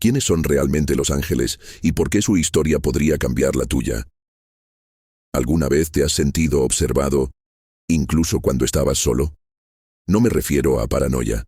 ¿Quiénes son realmente los ángeles y por qué su historia podría cambiar la tuya? ¿Alguna vez te has sentido observado, incluso cuando estabas solo? No me refiero a paranoia.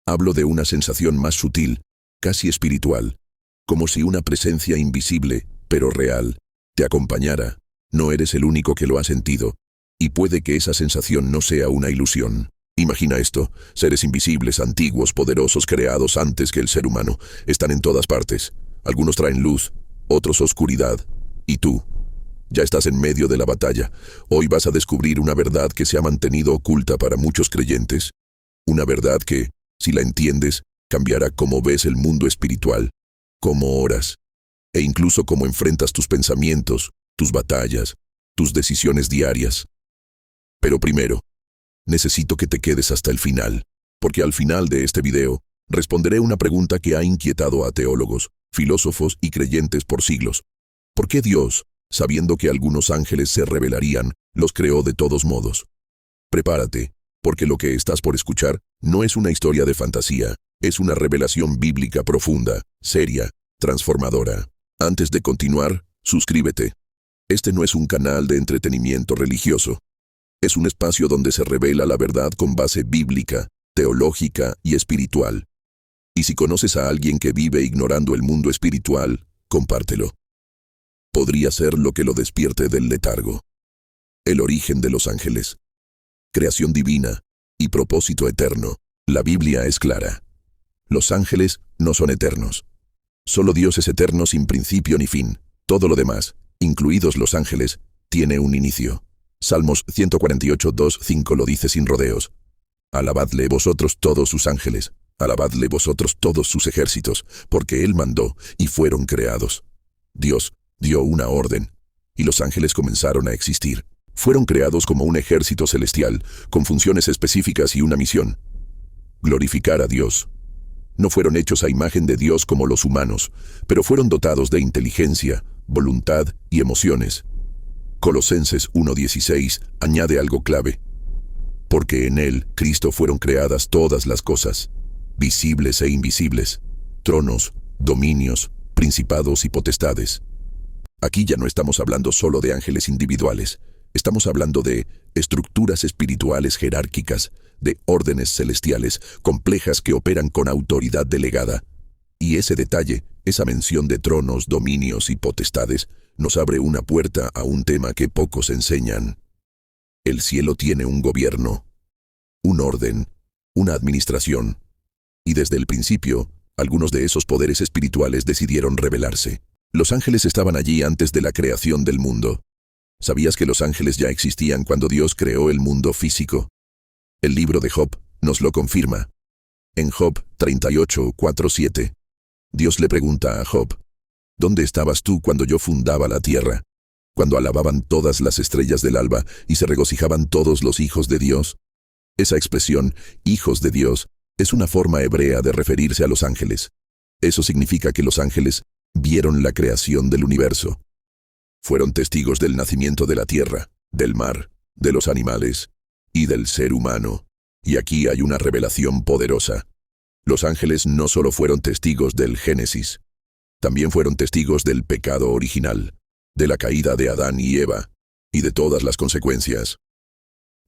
Hablo de una sensación más sutil, casi espiritual, como si una presencia invisible, pero real, te acompañara. No eres el único que lo ha sentido, y puede que esa sensación no sea una ilusión. Imagina esto, seres invisibles, antiguos, poderosos, creados antes que el ser humano, están en todas partes. Algunos traen luz, otros oscuridad. Y tú, ya estás en medio de la batalla. Hoy vas a descubrir una verdad que se ha mantenido oculta para muchos creyentes. Una verdad que, si la entiendes, cambiará cómo ves el mundo espiritual, cómo oras, e incluso cómo enfrentas tus pensamientos, tus batallas, tus decisiones diarias. Pero primero, necesito que te quedes hasta el final, porque al final de este video, responderé una pregunta que ha inquietado a teólogos, filósofos y creyentes por siglos. ¿Por qué Dios, sabiendo que algunos ángeles se rebelarían, los creó de todos modos? Prepárate, porque lo que estás por escuchar no es una historia de fantasía, es una revelación bíblica profunda, seria, transformadora. Antes de continuar, suscríbete. Este no es un canal de entretenimiento religioso. Es un espacio donde se revela la verdad con base bíblica, teológica y espiritual. Y si conoces a alguien que vive ignorando el mundo espiritual, compártelo. Podría ser lo que lo despierte del letargo. El origen de los ángeles. Creación divina y propósito eterno. La Biblia es clara. Los ángeles no son eternos. Solo Dios es eterno sin principio ni fin. Todo lo demás, incluidos los ángeles, tiene un inicio. Salmos 148, 2, 5 lo dice sin rodeos. Alabadle vosotros todos sus ángeles, alabadle vosotros todos sus ejércitos, porque Él mandó y fueron creados. Dios dio una orden, y los ángeles comenzaron a existir. Fueron creados como un ejército celestial, con funciones específicas y una misión: glorificar a Dios. No fueron hechos a imagen de Dios como los humanos, pero fueron dotados de inteligencia, voluntad y emociones. Colosenses 1:16 añade algo clave. Porque en Él, Cristo, fueron creadas todas las cosas, visibles e invisibles, tronos, dominios, principados y potestades. Aquí ya no estamos hablando solo de ángeles individuales, estamos hablando de estructuras espirituales jerárquicas, de órdenes celestiales complejas que operan con autoridad delegada. Y ese detalle, esa mención de tronos, dominios y potestades, nos abre una puerta a un tema que pocos enseñan. El cielo tiene un gobierno, un orden, una administración. Y desde el principio, algunos de esos poderes espirituales decidieron rebelarse. Los ángeles estaban allí antes de la creación del mundo. ¿Sabías que los ángeles ya existían cuando Dios creó el mundo físico? El libro de Job nos lo confirma. En Job 38, 4, 7, Dios le pregunta a Job: ¿dónde estabas tú cuando yo fundaba la tierra? Cuando alababan todas las estrellas del alba y se regocijaban todos los hijos de Dios. Esa expresión, hijos de Dios, es una forma hebrea de referirse a los ángeles. Eso significa que los ángeles vieron la creación del universo. Fueron testigos del nacimiento de la tierra, del mar, de los animales y del ser humano. Y aquí hay una revelación poderosa. Los ángeles no solo fueron testigos del Génesis, también fueron testigos del pecado original, de la caída de Adán y Eva, y de todas las consecuencias.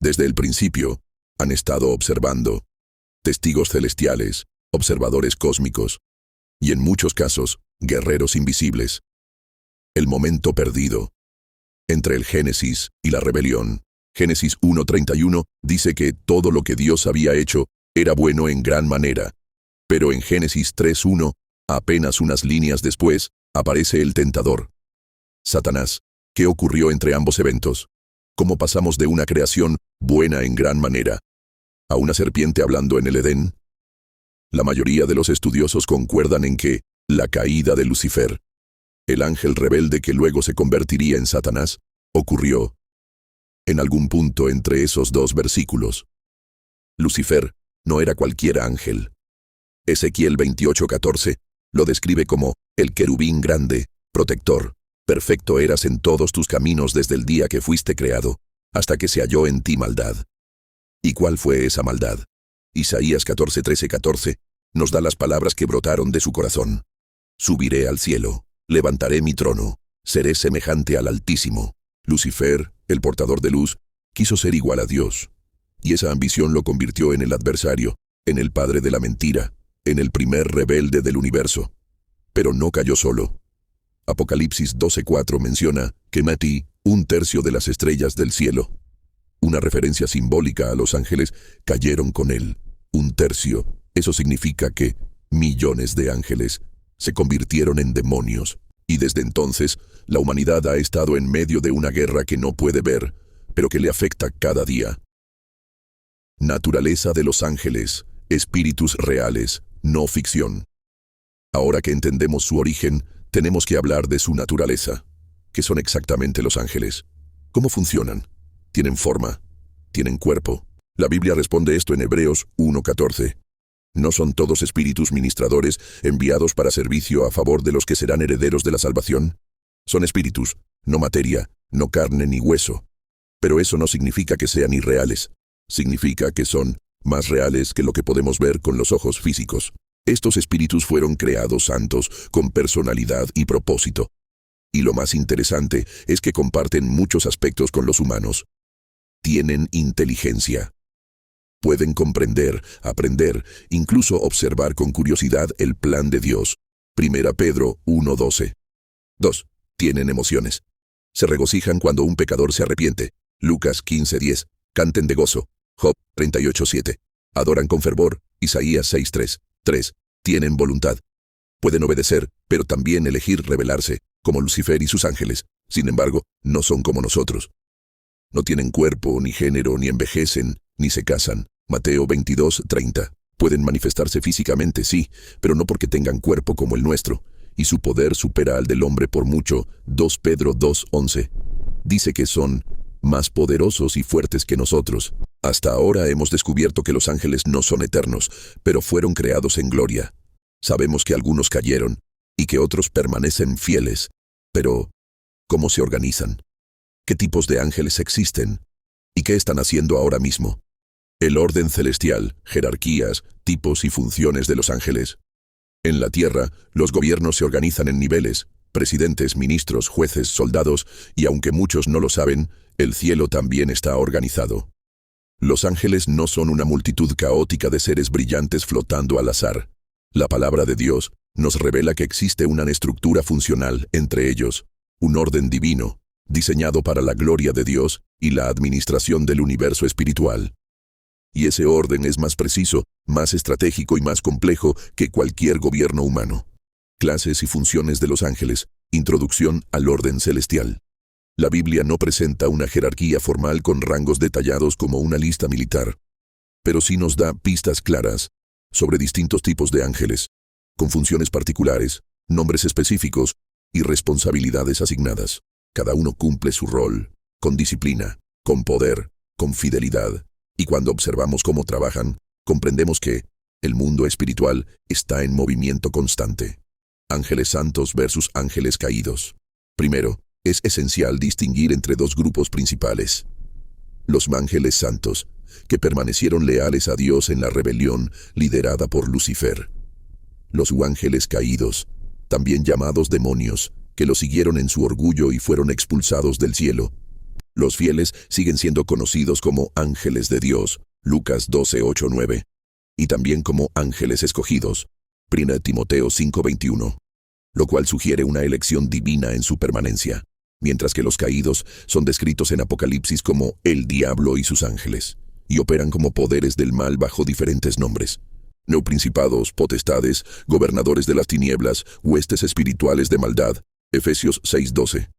Desde el principio, han estado observando, testigos celestiales, observadores cósmicos, y en muchos casos, guerreros invisibles. El momento perdido. Entre el Génesis y la rebelión. Génesis 1:31 dice que todo lo que Dios había hecho era bueno en gran manera. Pero en Génesis 3:1, apenas unas líneas después, aparece el tentador. Satanás. ¿Qué ocurrió entre ambos eventos? ¿Cómo pasamos de una creación buena en gran manera a una serpiente hablando en el Edén? La mayoría de los estudiosos concuerdan en que la caída de Lucifer, el ángel rebelde que luego se convertiría en Satanás, ocurrió en algún punto entre esos dos versículos. Lucifer no era cualquier ángel. Ezequiel 28:14 lo describe como el querubín grande, protector. Perfecto eras en todos tus caminos desde el día que fuiste creado, hasta que se halló en ti maldad. ¿Y cuál fue esa maldad? Isaías 14:13-14 nos da las palabras que brotaron de su corazón. Subiré al cielo, levantaré mi trono, seré semejante al Altísimo. Lucifer, el portador de luz, quiso ser igual a Dios, y esa ambición lo convirtió en el adversario, en el padre de la mentira, en el primer rebelde del universo. Pero no cayó solo. Apocalipsis 12:4 menciona que metí 1/3 de las estrellas del cielo. Una referencia simbólica a los ángeles cayeron con él. 1/3. Eso significa que millones de ángeles se convirtieron en demonios. Y desde entonces, la humanidad ha estado en medio de una guerra que no puede ver, pero que le afecta cada día. Naturaleza de los ángeles, espíritus reales, no ficción. Ahora que entendemos su origen, tenemos que hablar de su naturaleza. ¿Qué son exactamente los ángeles? ¿Cómo funcionan? ¿Tienen forma? ¿Tienen cuerpo? La Biblia responde esto en Hebreos 1:14. ¿No son todos espíritus ministradores enviados para servicio a favor de los que serán herederos de la salvación? Son espíritus, no materia, no carne ni hueso. Pero eso no significa que sean irreales. Significa que son más reales que lo que podemos ver con los ojos físicos. Estos espíritus fueron creados santos, con personalidad y propósito. Y lo más interesante es que comparten muchos aspectos con los humanos. Tienen inteligencia. Pueden comprender, aprender, incluso observar con curiosidad el plan de Dios. 1 Pedro 1:12. 2. Tienen emociones. Se regocijan cuando un pecador se arrepiente. Lucas 15:10. Canten de gozo. Job 38:7. Adoran con fervor. Isaías 6:3. 3. Tienen voluntad. Pueden obedecer, pero también elegir rebelarse, como Lucifer y sus ángeles. Sin embargo, no son como nosotros. No tienen cuerpo, ni género, ni envejecen, ni se casan. Mateo 22:30. Pueden manifestarse físicamente, sí, pero no porque tengan cuerpo como el nuestro, y su poder supera al del hombre por mucho. 2 Pedro 2:11. Dice que son más poderosos y fuertes que nosotros. Hasta ahora hemos descubierto que los ángeles no son eternos, pero fueron creados en gloria. Sabemos que algunos cayeron, y que otros permanecen fieles. Pero, ¿cómo se organizan? ¿Qué tipos de ángeles existen? ¿Y qué están haciendo ahora mismo? El orden celestial, jerarquías, tipos y funciones de los ángeles. En la tierra, los gobiernos se organizan en niveles, presidentes, ministros, jueces, soldados, y aunque muchos no lo saben, el cielo también está organizado. Los ángeles no son una multitud caótica de seres brillantes flotando al azar. La palabra de Dios nos revela que existe una estructura funcional entre ellos, un orden divino, diseñado para la gloria de Dios y la administración del universo espiritual. Y ese orden es más preciso, más estratégico y más complejo que cualquier gobierno humano. Clases y funciones de los ángeles. Introducción al orden celestial. La Biblia no presenta una jerarquía formal con rangos detallados como una lista militar, pero sí nos da pistas claras sobre distintos tipos de ángeles, con funciones particulares, nombres específicos y responsabilidades asignadas. Cada uno cumple su rol, con disciplina, con poder, con fidelidad. Y cuando observamos cómo trabajan, comprendemos que el mundo espiritual está en movimiento constante. Ángeles santos versus ángeles caídos. Primero, es esencial distinguir entre dos grupos principales. Los ángeles santos, que permanecieron leales a Dios en la rebelión liderada por Lucifer. Los ángeles caídos, también llamados demonios, que lo siguieron en su orgullo y fueron expulsados del cielo. Los fieles siguen siendo conocidos como ángeles de Dios, Lucas 12:8-9, y también como ángeles escogidos, 1 Timoteo 5:21, lo cual sugiere una elección divina en su permanencia, mientras que los caídos son descritos en Apocalipsis como el diablo y sus ángeles, y operan como poderes del mal bajo diferentes nombres. Neoprincipados, potestades, gobernadores de las tinieblas, huestes espirituales de maldad, Efesios 6:12.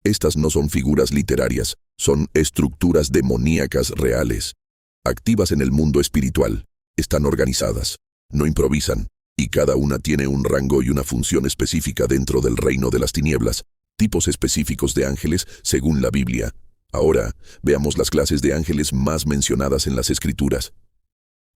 Estas no son figuras literarias, son estructuras demoníacas reales, activas en el mundo espiritual, están organizadas, no improvisan, y cada una tiene un rango y una función específica dentro del reino de las tinieblas, tipos específicos de ángeles según la Biblia. Ahora, veamos las clases de ángeles más mencionadas en las Escrituras.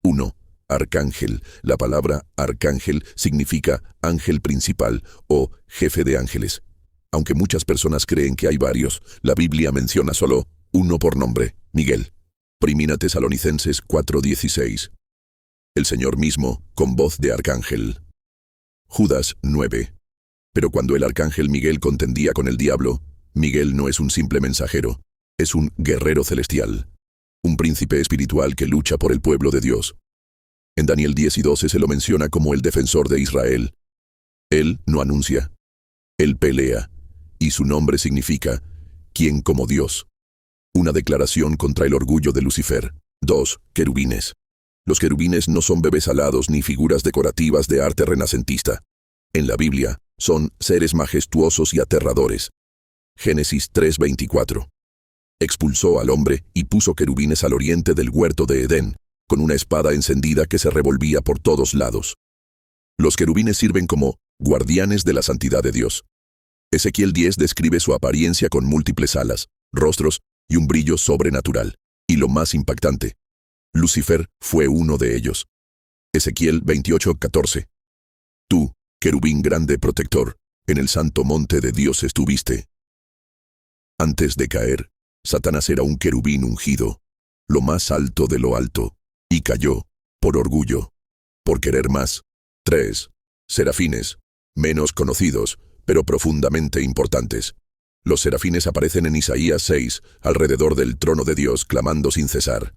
1. Arcángel. La palabra arcángel significa ángel principal o jefe de ángeles. Aunque muchas personas creen que hay varios, la Biblia menciona solo uno por nombre, Miguel. 1 Tesalonicenses 4:16. El Señor mismo, con voz de arcángel. Judas 9. Pero cuando el arcángel Miguel contendía con el diablo, Miguel no es un simple mensajero, es un guerrero celestial, un príncipe espiritual que lucha por el pueblo de Dios. En Daniel 10 y 12 se lo menciona como el defensor de Israel. Él no anuncia, él pelea, y su nombre significa, ¿quién como Dios? Una declaración contra el orgullo de Lucifer. 2. Querubines. Los querubines no son bebés alados ni figuras decorativas de arte renacentista. En la Biblia, son seres majestuosos y aterradores. Génesis 3:24. Expulsó al hombre y puso querubines al oriente del huerto de Edén, con una espada encendida que se revolvía por todos lados. Los querubines sirven como guardianes de la santidad de Dios. Ezequiel 10 describe su apariencia con múltiples alas, rostros y un brillo sobrenatural. Y lo más impactante, Lucifer fue uno de ellos. Ezequiel 28:14. Tú, querubín grande protector, en el santo monte de Dios estuviste. Antes de caer, Satanás era un querubín ungido, lo más alto de lo alto, y cayó, por orgullo, por querer más. 3. Serafines, menos conocidos, pero profundamente importantes. Los serafines aparecen en Isaías 6, alrededor del trono de Dios, clamando sin cesar.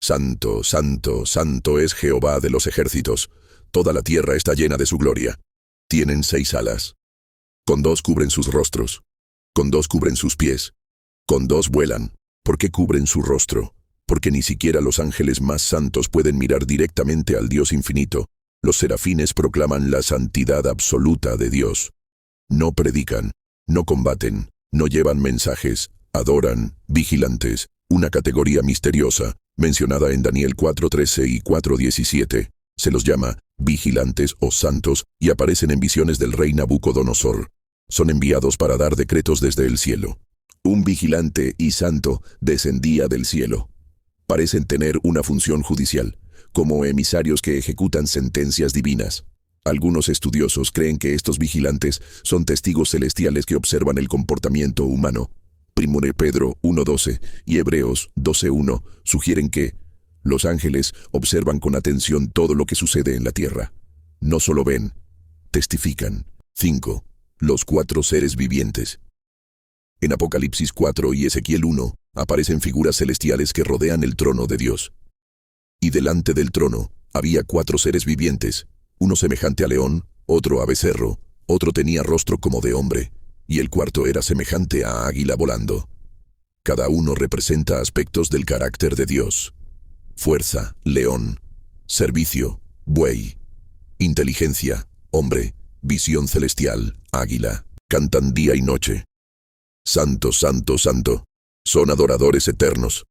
Santo, santo, santo es Jehová de los ejércitos, toda la tierra está llena de su gloria. Tienen 6 alas. Con 2 cubren sus rostros, con 2 cubren sus pies, con 2 vuelan. ¿Por qué cubren su rostro? Porque ni siquiera los ángeles más santos pueden mirar directamente al Dios infinito. Los serafines proclaman la santidad absoluta de Dios. No predican, no combaten, no llevan mensajes, adoran, vigilantes, una categoría misteriosa, mencionada en Daniel 4:13 y 4:17. Se los llama vigilantes o santos y aparecen en visiones del rey Nabucodonosor. Son enviados para dar decretos desde el cielo. Un vigilante y santo descendía del cielo. Parecen tener una función judicial, como emisarios que ejecutan sentencias divinas. Algunos estudiosos creen que estos vigilantes son testigos celestiales que observan el comportamiento humano. 1 Pedro 1:12 y Hebreos 12:1 sugieren que los ángeles observan con atención todo lo que sucede en la tierra. No solo ven, testifican. 5. Los 4 seres vivientes. En Apocalipsis 4 y Ezequiel 1 aparecen figuras celestiales que rodean el trono de Dios. Y delante del trono había 4 seres vivientes, uno semejante a león, otro a becerro, otro tenía rostro como de hombre, y el cuarto era semejante a águila volando. Cada uno representa aspectos del carácter de Dios. Fuerza, león; servicio, buey; inteligencia, hombre; visión celestial, águila. Cantan día y noche. Santo, santo, santo. Son adoradores eternos.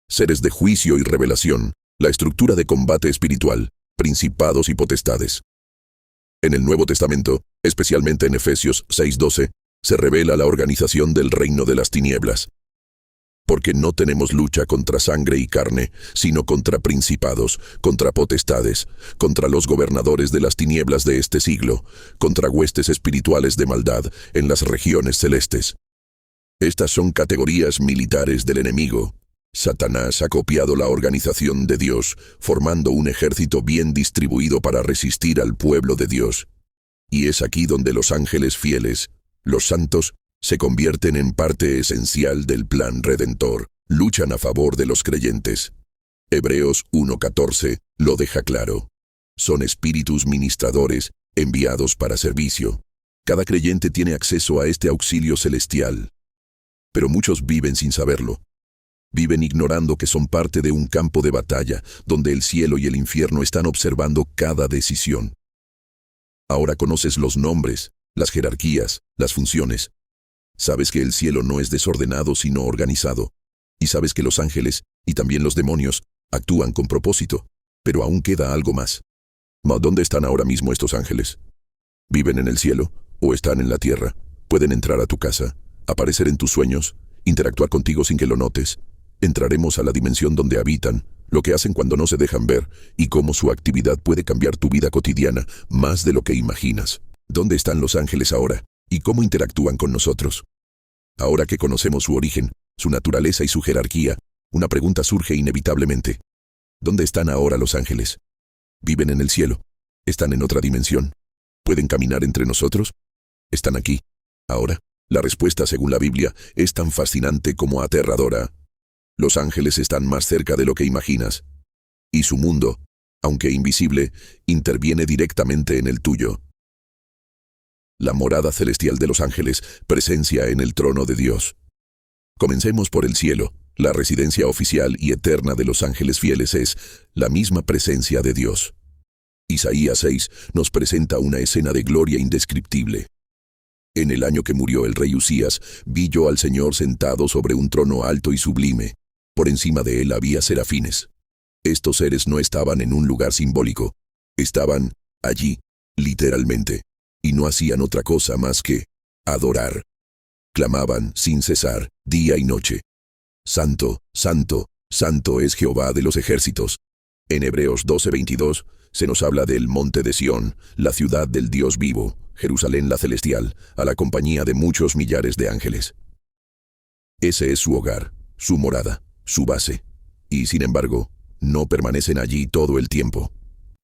Seres de juicio y revelación, la estructura de combate espiritual, principados y potestades. En el Nuevo Testamento, especialmente en Efesios 6:12, se revela la organización del reino de las tinieblas. Porque no tenemos lucha contra sangre y carne, sino contra principados, contra potestades, contra los gobernadores de las tinieblas de este siglo, contra huestes espirituales de maldad en las regiones celestes. Estas son categorías militares del enemigo. Satanás ha copiado la organización de Dios, formando un ejército bien distribuido para resistir al pueblo de Dios. Y es aquí donde los ángeles fieles, los santos, se convierten en parte esencial del plan redentor, luchan a favor de los creyentes. Hebreos 1:14 lo deja claro. Son espíritus ministradores, enviados para servicio. Cada creyente tiene acceso a este auxilio celestial. Pero muchos viven sin saberlo. Viven ignorando que son parte de un campo de batalla, donde el cielo y el infierno están observando cada decisión. Ahora conoces los nombres, las jerarquías, las funciones. Sabes que el cielo no es desordenado sino organizado, y sabes que los ángeles, y también los demonios, actúan con propósito, pero aún queda algo más. ¿Dónde están ahora mismo estos ángeles? ¿Viven en el cielo o están en la tierra? ¿Pueden entrar a tu casa, aparecer en tus sueños, interactuar contigo sin que lo notes? Entraremos a la dimensión donde habitan, lo que hacen cuando no se dejan ver, y cómo su actividad puede cambiar tu vida cotidiana más de lo que imaginas. ¿Dónde están los ángeles ahora? ¿Y cómo interactúan con nosotros? Ahora que conocemos su origen, su naturaleza y su jerarquía, una pregunta surge inevitablemente. ¿Dónde están ahora los ángeles? ¿Viven en el cielo? ¿Están en otra dimensión? ¿Pueden caminar entre nosotros? ¿Están aquí, ahora? La respuesta, según la Biblia, es tan fascinante como aterradora. Los ángeles están más cerca de lo que imaginas. Y su mundo, aunque invisible, interviene directamente en el tuyo. La morada celestial de los ángeles, presencia en el trono de Dios. Comencemos por el cielo. La residencia oficial y eterna de los ángeles fieles es la misma presencia de Dios. Isaías 6 nos presenta una escena de gloria indescriptible. En el año que murió el rey Usías, vi yo al Señor sentado sobre un trono alto y sublime. Por encima de él había serafines. Estos seres no estaban en un lugar simbólico. Estaban allí, literalmente, y no hacían otra cosa más que adorar. Clamaban sin cesar, día y noche. Santo, santo, santo es Jehová de los ejércitos. En Hebreos 12:22 se nos habla del monte de Sión, la ciudad del Dios vivo, Jerusalén la celestial, a la compañía de muchos millares de ángeles. Ese es su hogar, su morada, su base. Y sin embargo, no permanecen allí todo el tiempo.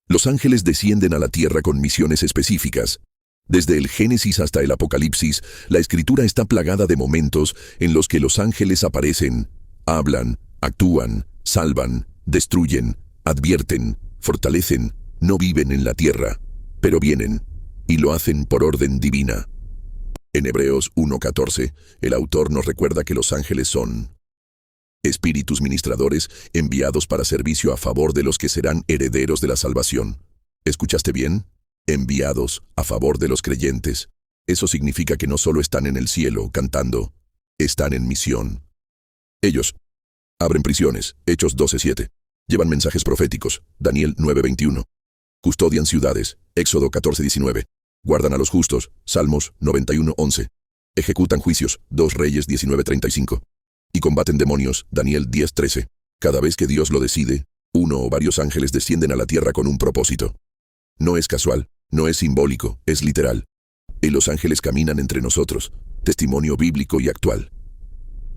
Los ángeles descienden a la tierra con misiones específicas. Desde el Génesis hasta el Apocalipsis, la Escritura está plagada de momentos en los que los ángeles aparecen, hablan, actúan, salvan, destruyen, advierten, fortalecen, no viven en la tierra, pero vienen, y lo hacen por orden divina. En Hebreos 1:14, el autor nos recuerda que los ángeles son espíritus ministradores enviados para servicio a favor de los que serán herederos de la salvación. ¿Escuchaste bien? Enviados a favor de los creyentes. Eso significa que no solo están en el cielo cantando, están en misión. Ellos abren prisiones, Hechos 12:7. Llevan mensajes proféticos, Daniel 9:21. Custodian ciudades, Éxodo 14:19. Guardan a los justos, Salmos 91:11. Ejecutan juicios, 2 Reyes 19:35. Y combaten demonios, Daniel 10:13. Cada vez que Dios lo decide, uno o varios ángeles descienden a la tierra con un propósito. No es casual, no es simbólico, es literal. Y los ángeles caminan entre nosotros, testimonio bíblico y actual.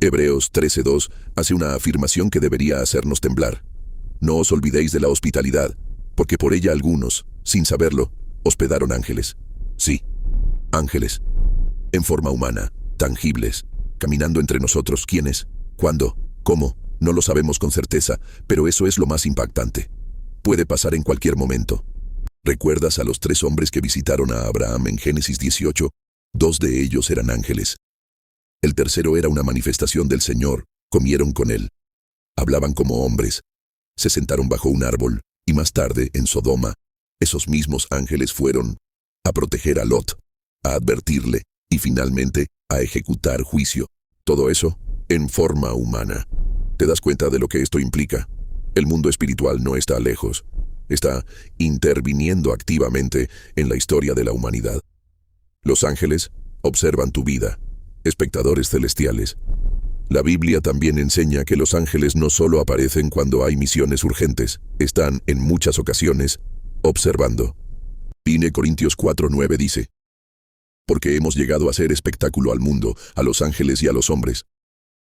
Hebreos 13:2 hace una afirmación que debería hacernos temblar. No os olvidéis de la hospitalidad, porque por ella algunos, sin saberlo, hospedaron ángeles. Sí, ángeles. En forma humana, tangibles, caminando entre nosotros. ¿Quiénes? ¿Cuándo? ¿Cómo? No lo sabemos con certeza, pero eso es lo más impactante. Puede pasar en cualquier momento. ¿Recuerdas a los 3 hombres que visitaron a Abraham en Génesis 18? 2 de ellos eran ángeles. El tercero era una manifestación del Señor. Comieron con él. Hablaban como hombres. Se sentaron bajo un árbol, y más tarde, en Sodoma, esos mismos ángeles fueron a proteger a Lot, a advertirle, y finalmente, a ejecutar juicio. Todo eso en forma humana. ¿Te das cuenta de lo que esto implica? El mundo espiritual no está lejos. Está interviniendo activamente en la historia de la humanidad. Los ángeles observan tu vida, espectadores celestiales. La Biblia también enseña que los ángeles no solo aparecen cuando hay misiones urgentes, están en muchas ocasiones observando. 1 Corintios 4:9 dice: porque hemos llegado a ser espectáculo al mundo, a los ángeles y a los hombres.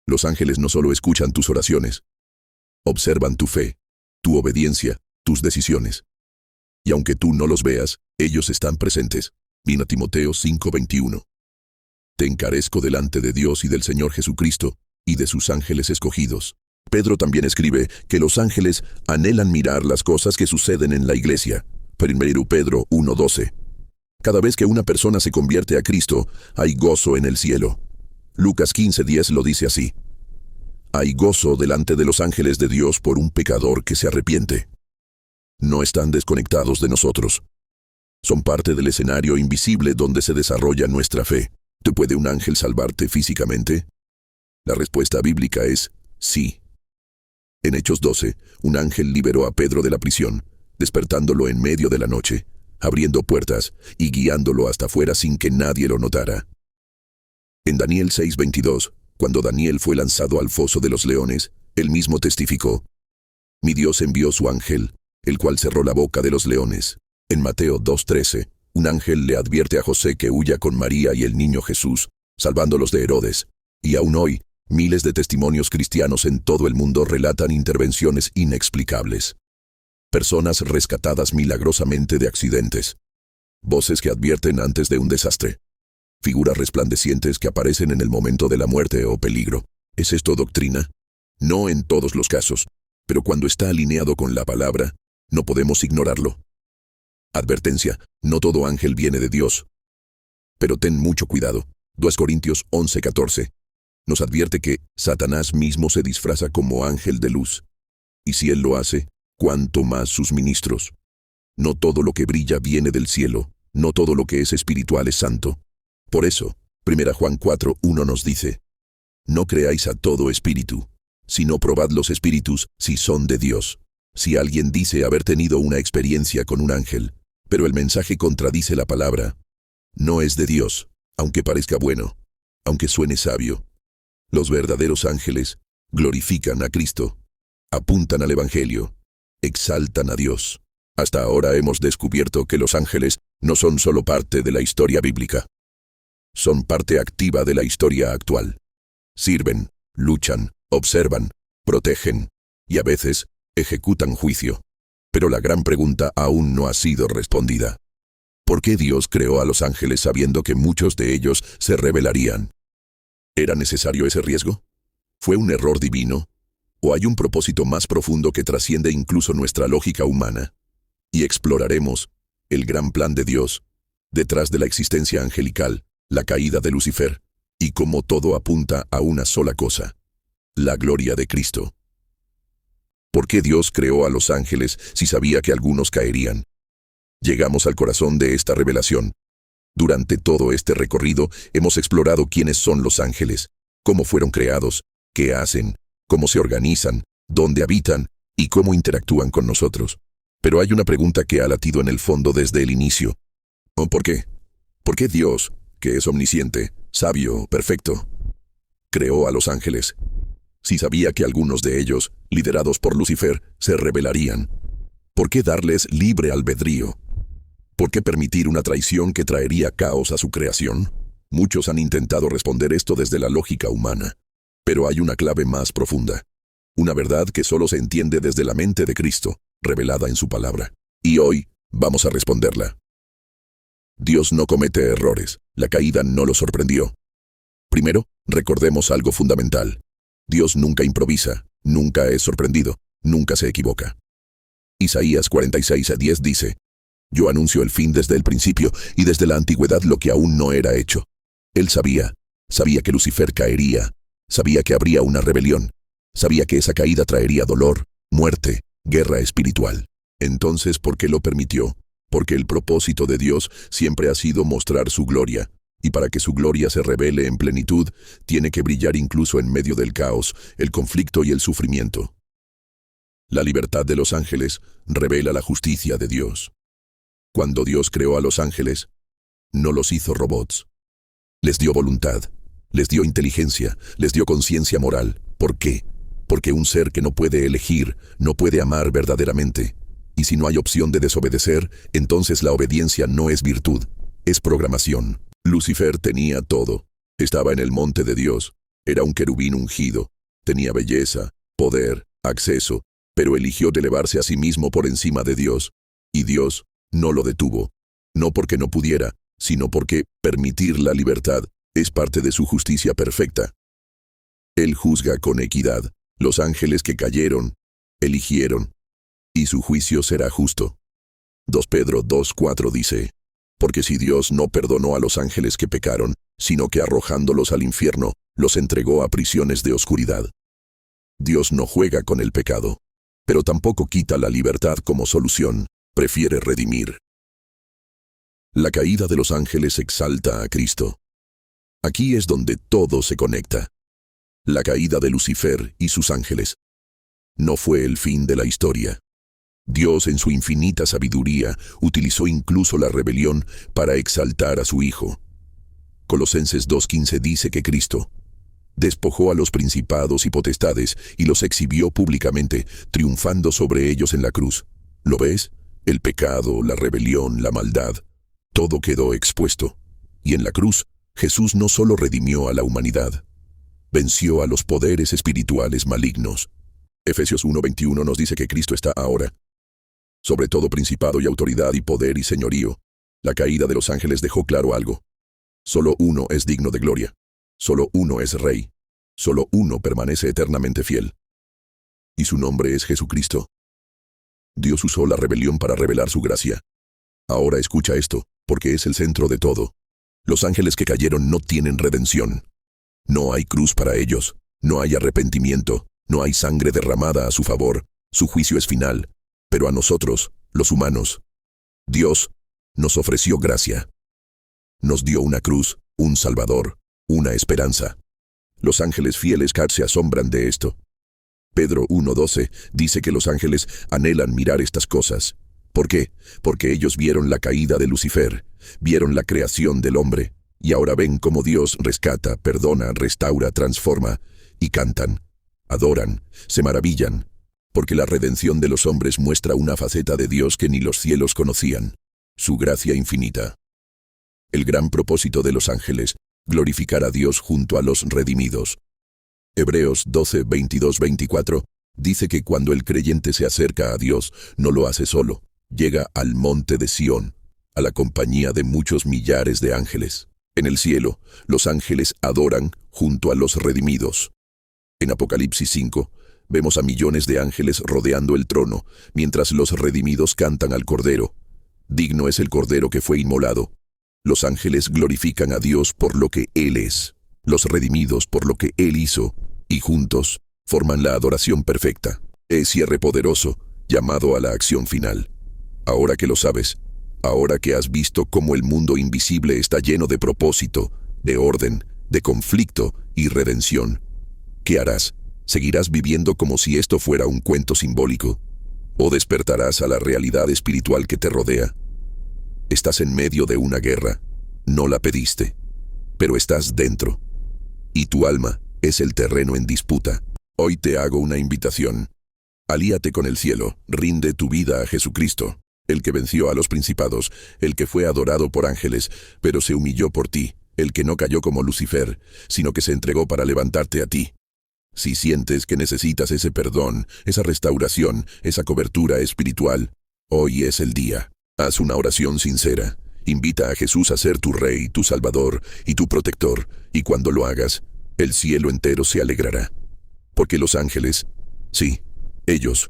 Los ángeles no solo escuchan tus oraciones, observan tu fe, tu obediencia, tus decisiones. Y aunque tú no los veas, ellos están presentes. 1 Timoteo 5:21. Te encarezco delante de Dios y del Señor Jesucristo, y de sus ángeles escogidos. Pedro también escribe que los ángeles anhelan mirar las cosas que suceden en la iglesia. 1 Pedro 1:12. Cada vez que una persona se convierte a Cristo, hay gozo en el cielo. Lucas 15:10 lo dice así: hay gozo delante de los ángeles de Dios por un pecador que se arrepiente. No están desconectados de nosotros. Son parte del escenario invisible donde se desarrolla nuestra fe. ¿Te puede un ángel salvarte físicamente? La respuesta bíblica es sí. En Hechos 12, un ángel liberó a Pedro de la prisión, despertándolo en medio de la noche, abriendo puertas y guiándolo hasta afuera sin que nadie lo notara. En Daniel 6:22, cuando Daniel fue lanzado al foso de los leones, él mismo testificó: mi Dios envió su ángel, el cual cerró la boca de los leones. En Mateo 2:13, un ángel le advierte a José que huya con María y el niño Jesús, salvándolos de Herodes. Y aún hoy, miles de testimonios cristianos en todo el mundo relatan intervenciones inexplicables. Personas rescatadas milagrosamente de accidentes. Voces que advierten antes de un desastre. figuras resplandecientes que aparecen en el momento de la muerte o peligro. ¿Es esto doctrina? No en todos los casos, pero cuando está alineado con la palabra, no podemos ignorarlo. Advertencia: no todo ángel viene de Dios. Pero ten mucho cuidado. 2 Corintios 11:14 nos advierte que Satanás mismo se disfraza como ángel de luz. Y si él lo hace, ¿cuánto más sus ministros? No todo lo que brilla viene del cielo, no todo lo que es espiritual es santo. Por eso, 1 Juan 4:1 nos dice: no creáis a todo espíritu, sino probad los espíritus si son de Dios. Si alguien dice haber tenido una experiencia con un ángel, pero el mensaje contradice la palabra, no es de Dios, aunque parezca bueno, aunque suene sabio. Los verdaderos ángeles glorifican a Cristo, apuntan al Evangelio, exaltan a Dios. Hasta ahora hemos descubierto que los ángeles no son solo parte de la historia bíblica. Son parte activa de la historia actual. Sirven, luchan, observan, protegen y a veces ejecutan juicio. Pero la gran pregunta aún no ha sido respondida. ¿Por qué Dios creó a los ángeles sabiendo que muchos de ellos se rebelarían? ¿Era necesario ese riesgo? ¿Fue un error divino? ¿O hay un propósito más profundo que trasciende incluso nuestra lógica humana? Y exploraremos el gran plan de Dios detrás de la existencia angelical, la caída de Lucifer, y cómo todo apunta a una sola cosa: la gloria de Cristo. ¿Por qué Dios creó a los ángeles si sabía que algunos caerían? Llegamos al corazón de esta revelación. Durante todo este recorrido hemos explorado quiénes son los ángeles, cómo fueron creados, qué hacen, cómo se organizan, dónde habitan y cómo interactúan con nosotros. Pero hay una pregunta que ha latido en el fondo desde el inicio. ¿Por qué? ¿Por qué Dios, que es omnisciente, sabio, perfecto, creó a los ángeles si sabía que algunos de ellos, liderados por Lucifer, se rebelarían? ¿Por qué darles libre albedrío? ¿Por qué permitir una traición que traería caos a su creación? Muchos han intentado responder esto desde la lógica humana, pero hay una clave más profunda, una verdad que solo se entiende desde la mente de Cristo, revelada en su palabra. Y hoy vamos a responderla. Dios no comete errores. La caída no lo sorprendió. Primero, recordemos algo fundamental. Dios nunca improvisa, nunca es sorprendido, nunca se equivoca. Isaías 46:10 dice: yo anuncio el fin desde el principio y desde la antigüedad lo que aún no era hecho. Él sabía que Lucifer caería, sabía que habría una rebelión, sabía que esa caída traería dolor, muerte, guerra espiritual. Entonces, ¿por qué lo permitió? Porque el propósito de Dios siempre ha sido mostrar su gloria, y para que su gloria se revele en plenitud, tiene que brillar incluso en medio del caos, el conflicto y el sufrimiento. La libertad de los ángeles revela la justicia de Dios. Cuando Dios creó a los ángeles, no los hizo robots. Les dio voluntad, les dio inteligencia, les dio conciencia moral. ¿Por qué? Porque un ser que no puede elegir, no puede amar verdaderamente. Y si no hay opción de desobedecer, entonces la obediencia no es virtud, es programación. Lucifer tenía todo. Estaba en el monte de Dios. Era un querubín ungido. Tenía belleza, poder, acceso, pero eligió de elevarse a sí mismo por encima de Dios. Y Dios no lo detuvo. No porque no pudiera, sino porque permitir la libertad es parte de su justicia perfecta. Él juzga con equidad. Los ángeles que cayeron, eligieron, y su juicio será justo. 2 Pedro 2:4 dice: porque si Dios no perdonó a los ángeles que pecaron, sino que arrojándolos al infierno, los entregó a prisiones de oscuridad. Dios no juega con el pecado, pero tampoco quita la libertad como solución, prefiere redimir. La caída de los ángeles exalta a Cristo. Aquí es donde todo se conecta. La caída de Lucifer y sus ángeles no fue el fin de la historia. Dios, en su infinita sabiduría, utilizó incluso la rebelión para exaltar a su Hijo. Colosenses 2:15 dice que Cristo despojó a los principados y potestades y los exhibió públicamente, triunfando sobre ellos en la cruz. ¿Lo ves? El pecado, la rebelión, la maldad, todo quedó expuesto. Y en la cruz, Jesús no solo redimió a la humanidad, venció a los poderes espirituales malignos. Efesios 1:21 nos dice que Cristo está ahora sobre todo principado y autoridad y poder y señorío. La caída de los ángeles dejó claro algo. Solo uno es digno de gloria. Solo uno es Rey. Solo uno permanece eternamente fiel. Y su nombre es Jesucristo. Dios usó la rebelión para revelar su gracia. Ahora escucha esto, porque es el centro de todo. Los ángeles que cayeron no tienen redención. No hay cruz para ellos. No hay arrepentimiento. No hay sangre derramada a su favor. Su juicio es final. Pero a nosotros, los humanos, Dios nos ofreció gracia. Nos dio una cruz, un Salvador, una esperanza. Los ángeles fieles se asombran de esto. Pedro 1:12 dice que los ángeles anhelan mirar estas cosas. ¿Por qué? Porque ellos vieron la caída de Lucifer, vieron la creación del hombre, y ahora ven cómo Dios rescata, perdona, restaura, transforma, y cantan, adoran, se maravillan, porque la redención de los hombres muestra una faceta de Dios que ni los cielos conocían, su gracia infinita. El gran propósito de los ángeles, glorificar a Dios junto a los redimidos. Hebreos 12:22-24 dice que cuando el creyente se acerca a Dios, no lo hace solo, llega al monte de Sión, a la compañía de muchos millares de ángeles. En el cielo, los ángeles adoran junto a los redimidos. En Apocalipsis 5, vemos a millones de ángeles rodeando el trono, mientras los redimidos cantan al Cordero. Digno es el Cordero que fue inmolado. Los ángeles glorifican a Dios por lo que Él es, los redimidos por lo que Él hizo, y juntos forman la adoración perfecta. Es cierre poderoso, llamado a la acción final. Ahora que lo sabes, ahora que has visto cómo el mundo invisible está lleno de propósito, de orden, de conflicto y redención, ¿qué harás? ¿Seguirás viviendo como si esto fuera un cuento simbólico? ¿O despertarás a la realidad espiritual que te rodea? Estás en medio de una guerra. No la pediste, pero estás dentro. Y tu alma es el terreno en disputa. Hoy te hago una invitación. Alíate con el cielo, rinde tu vida a Jesucristo, el que venció a los principados, el que fue adorado por ángeles, pero se humilló por ti, el que no cayó como Lucifer, sino que se entregó para levantarte a ti. Si sientes que necesitas ese perdón, esa restauración, esa cobertura espiritual, hoy es el día. Haz una oración sincera. Invita a Jesús a ser tu Rey, tu Salvador y tu protector, y cuando lo hagas, el cielo entero se alegrará. Porque los ángeles, sí, ellos,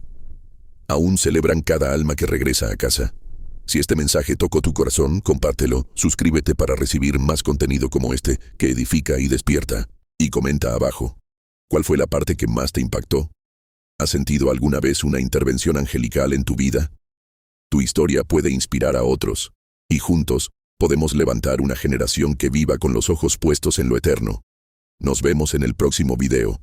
aún celebran cada alma que regresa a casa. Si este mensaje tocó tu corazón, compártelo, suscríbete para recibir más contenido como este, que edifica y despierta, y comenta abajo. ¿Cuál fue la parte que más te impactó? ¿Has sentido alguna vez una intervención angelical en tu vida? Tu historia puede inspirar a otros, y juntos podemos levantar una generación que viva con los ojos puestos en lo eterno. Nos vemos en el próximo video.